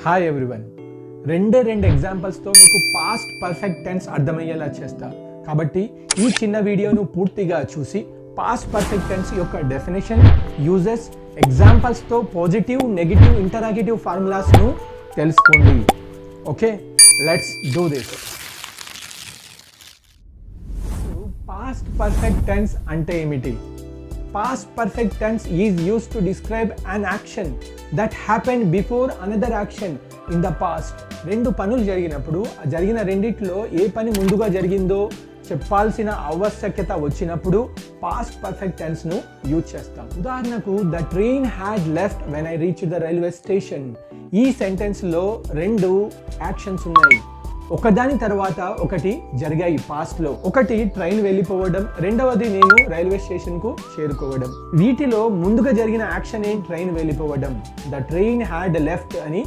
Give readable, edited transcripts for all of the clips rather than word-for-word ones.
Hi everyone. రెండు ఎగ్జాంపుల్స్తో మీకు past perfect tense అర్థమయ్యేలా చేస్తా. కాబట్టి ఈ చిన్న వీడియోను పూర్తిగా చూసి పాస్ట్ పర్ఫెక్ట్ టెన్స్ యొక్క డెఫినేషన్, యూజెస్, ఎగ్జాంపుల్స్తో పాజిటివ్, నెగిటివ్, ఇంటరాగేటివ్ ఫార్ములాస్ను తెలుసుకోండి. Okay, let's do this. Past perfect tense అంటే ఏమిటి? Past perfect tense is used to describe an action that happened before another action in the past. రెండు పనులు జరిగినప్పుడు జరిగిన రెండిట్లో ఏ పని ముందుగా జరిగిందో చెప్పాల్సిన ఆవశ్యకత వచ్చినప్పుడు పాస్ట్ పర్ఫెక్ట్ టెన్స్ ను యూజ్ చేస్తాం. ఉదాహరణకు, the train had left when I reach the railway station. ఈ సెంటెన్స్ లో రెండు యాక్షన్స్ ఉన్నాయి, ఒకదాని తర్వాత ఒకటి జరిగాయి పాస్ట్ లో. ఒకటి ట్రైన్ వెళ్ళిపోవడం, రెండవది నేను రైల్వే స్టేషన్ కు చేరుకోవడం. వీటిలో ముందుగా జరిగిన యాక్షన్ ఏం? ట్రైన్ వెళ్ళిపోవడం. ద ట్రైన్ హ్యాడ్ లెఫ్ట్ అని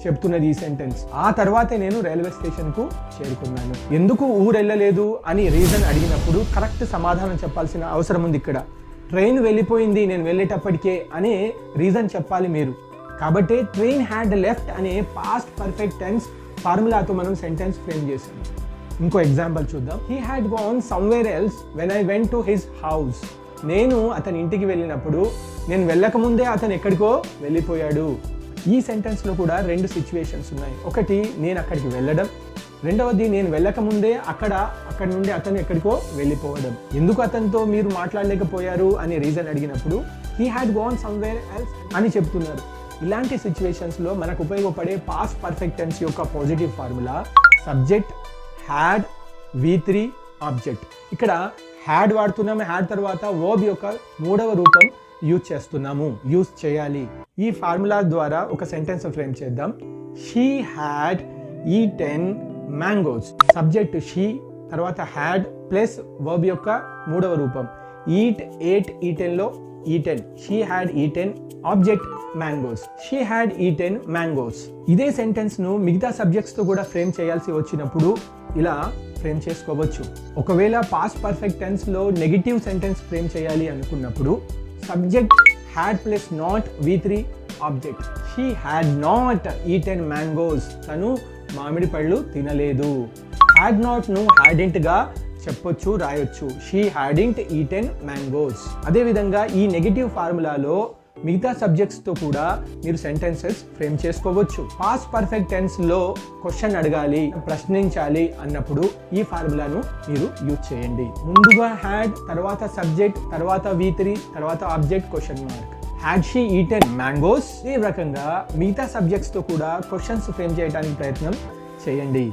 చెప్తున్నది ఈ సెంటెన్స్. ఆ తర్వాతే నేను రైల్వే స్టేషన్ కు చేరుకున్నాను. ఎందుకు ఊరెళ్ళలేదు అని రీజన్ అడిగినప్పుడు కరెక్ట్ సమాధానం చెప్పాల్సిన అవసరం ఉంది. ఇక్కడ ట్రైన్ వెళ్ళిపోయింది నేను వెళ్ళేటప్పటికే అనే రీజన్ చెప్పాలి మీరు. కాబట్టి ట్రైన్ హ్యాడ్ లెఫ్ట్ అనే పాస్ట్ పర్ఫెక్ట్ టెన్స్ ఫార్ములాతో మనం సెంటెన్స్ ఫ్రేమ్ చేసాం. ఇంకో ఎగ్జాంపుల్ చూద్దాం. He had gone somewhere else when I went to his house. నేను అతని ఇంటికి వెళ్ళినప్పుడు నేను వెళ్ళకముందే అతను ఎక్కడికో వెళ్ళిపోయాడు. ఈ సెంటెన్స్లో కూడా రెండు సిచ్యువేషన్స్ ఉన్నాయి. ఒకటి నేను అక్కడికి వెళ్ళడం, రెండవది నేను వెళ్ళకముందే అక్కడి నుండి అతను ఎక్కడికో వెళ్ళిపోవడం. ఎందుకు అతనితో మీరు మాట్లాడలేకపోయారు అని రీజన్ అడిగినప్పుడు he had gone somewhere else అని చెప్తున్నారు. ఇలాంటి సిచ్యువేషన్స్లో మనకు ఉపయోగపడే పాస్ట్ పర్ఫెక్ట్ టెన్స్ యొక్క positive formula subject, had, V3, object. ఇక్కడ హ్యాడ్ వాడుతున్నాము, హ్యాడ్ తర్వాత వర్బ్ యొక్క మూడవ రూపం యూజ్ చేయాలి. ఈ ఫార్ములా ద్వారా ఒక సెంటెన్స్ ఫ్రేమ్ చేద్దాం. She had eaten mangoes. Subject she, తర్వాత హ్యాడ్ ప్లస్ వర్బ్ యొక్క మూడవ రూపం ఈట్, ఏట్, ఈటెన్లో eaten. She had eaten, object mangoes. She had eaten mangoes. ఇదే సెంటెన్స్ ను మిగతా సబ్జెక్ట్స్ తో కూడా ఫ్రేమ్ చేయాల్సి వచ్చినప్పుడు ఇలా ఫ్రేమ్ చేసుకోవచ్చు. ఒకవేళ పాస్ట్ పర్ఫెక్ట్ టెన్స్ లో నెగిటివ్ సెంటెన్స్ ఫ్రేమ్ చేయాలి అనుకున్నప్పుడు subject had plus not, V3, object. She had not eaten mangoes. తను మామిడి పళ్ళు తినలేదు. హ్యాడ్ నాట్ ను హ్యాడెంట్ గా చెప్పొచ్చు, రాయొచ్చు. She hadn't eaten mangoes. అదేవిధంగా ఈ నెగిటివ్ ఫార్ములాలో మిగతా సబ్జెక్ట్స్ తో కూడా మీరు సెంటెన్సెస్ ఫ్రేమ్ చేసుకోవచ్చు. పాస్ట్ పర్ఫెక్ట్ టెన్స్ లో క్వశ్చన్ అడగాలి, ప్రశ్నించాలి అన్నప్పుడు ఈ ఫార్ములాను మీరు యూజ్ చేయండి. ముందుగా హ్యాడ్, తర్వాత సబ్జెక్ట్, తర్వాత V3, తర్వాత object, question mark. Had she eaten mangoes. ఈ రకంగా మిగతా సబ్జెక్ట్స్ తో కూడా క్వశ్చన్స్ ఫ్రేమ్ చేయడానికి ప్రయత్నం చేయండి.